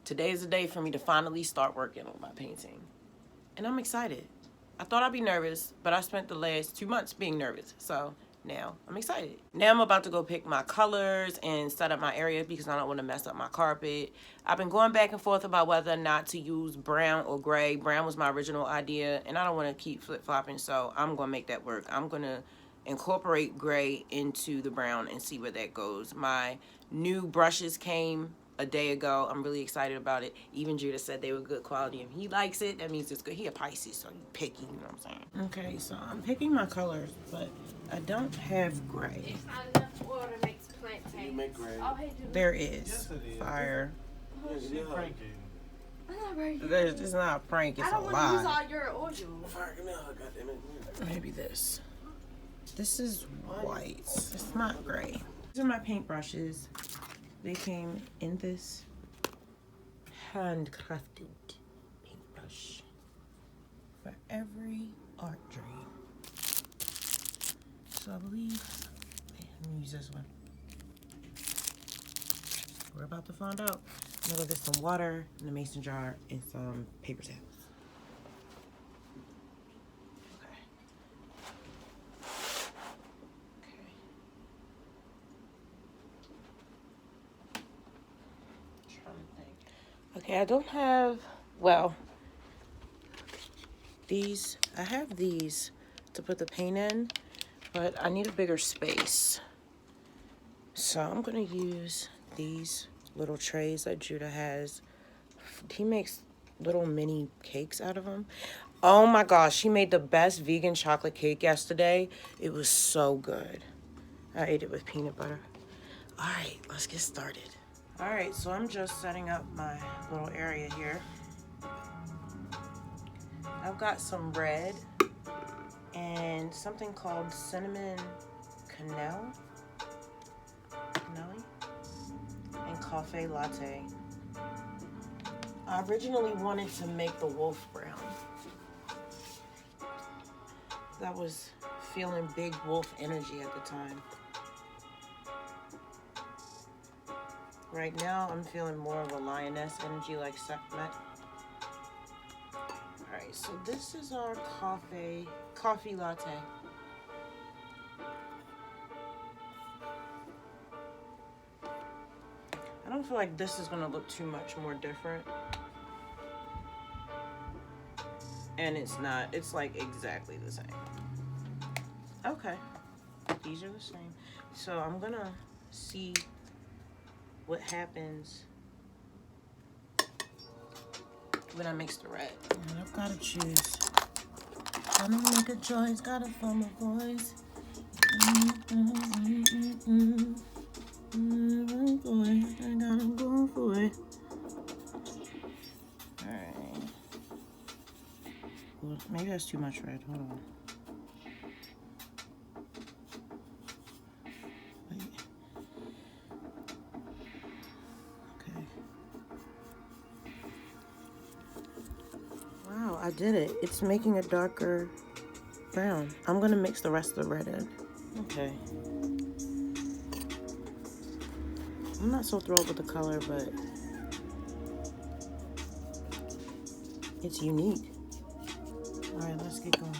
Today is the day for me to finally start working on my painting. And I'm excited. I thought I'd be nervous, but I spent the last 2 months being nervous. So now I'm excited. Now I'm about to go pick my colors and set up my area because I don't want to mess up my carpet. I've been going back and forth about whether or not to use brown or gray. Brown was my original idea, and I don't want to keep flip-flopping, so I'm going to make that work. I'm going to incorporate gray into the brown and see where that goes. My new brushes came a day ago. I'm really excited about it. Even Judah said they were good quality and he likes it. That means it's good. He a Pisces, so he picky, you know what I'm saying? Okay, so I'm picking my colors, but I don't have gray. It's not enough oil to make plantains. You make gray. There is. Yes, it is. Fire. Yes, you're pranking. I'm not ready. It's not a prank, it's I a don't want to use lie. all your oil. Fire, give me a hug, goddammit. Maybe this. This is white. It's not gray. These are my paintbrushes. They came in this handcrafted paintbrush for every art dream. So I believe, let me use this one. We're about to find out. I'm gonna go get some water in a mason jar and some paper towels. Okay. Okay, I don't have, well, these, I have these to put the paint in, but I need a bigger space. So I'm gonna use these little trays that Judah has. He makes little mini cakes out of them. Oh my gosh, he made the best vegan chocolate cake yesterday. It was so good. I ate it with peanut butter. All right, let's get started. All right, so I'm just setting up my little area here. I've got some red and something called cinnamon cannelli and cafe latte. I originally wanted to make the wolf brown. I was feeling big wolf energy at the time. Right now, I'm feeling more of a lioness energy like Sekhmet. Alright, so this is our coffee latte. I don't feel like this is gonna look too much more different. And it's not, it's like exactly the same. Okay, these are the same. So I'm gonna see what happens when I mix the red. And I've got to choose. I'm gonna make a choice, gotta find my voice. Boy, I gotta go for it. Alright. Well, maybe that's too much red. Hold on. I did it. It's making a darker brown. I'm gonna mix the rest of the red in. Okay. I'm not so thrilled with the color, but it's unique. All right, let's get going.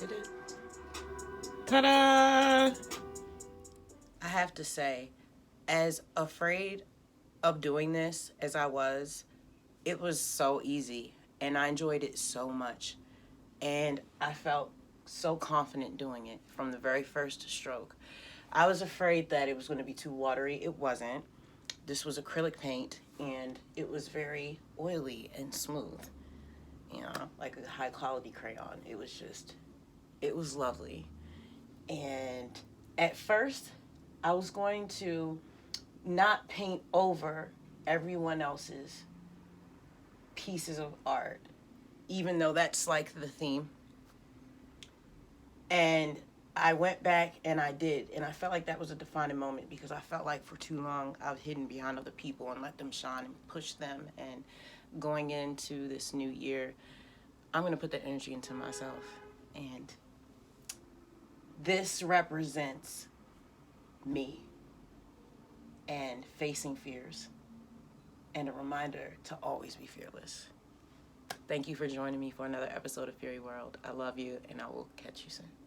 did it. Ta-da! I have to say, as afraid of doing this as I was, it was so easy and I enjoyed it so much. And I felt so confident doing it from the very first stroke. I was afraid that it was going to be too watery. It wasn't. This was acrylic paint and it was very oily and smooth, you know, like a high quality crayon. It was lovely. And at first, I was going to not paint over everyone else's pieces of art, even though that's like the theme. And I went back and I did, and I felt like that was a defining moment because I felt like for too long I've hidden behind other people and let them shine and push them. And going into this new year, I'm going to put that energy into myself. And this represents me and facing fears and a reminder to always be fearless. Thank you for joining me for another episode of Fury World. I love you, and I will catch you soon.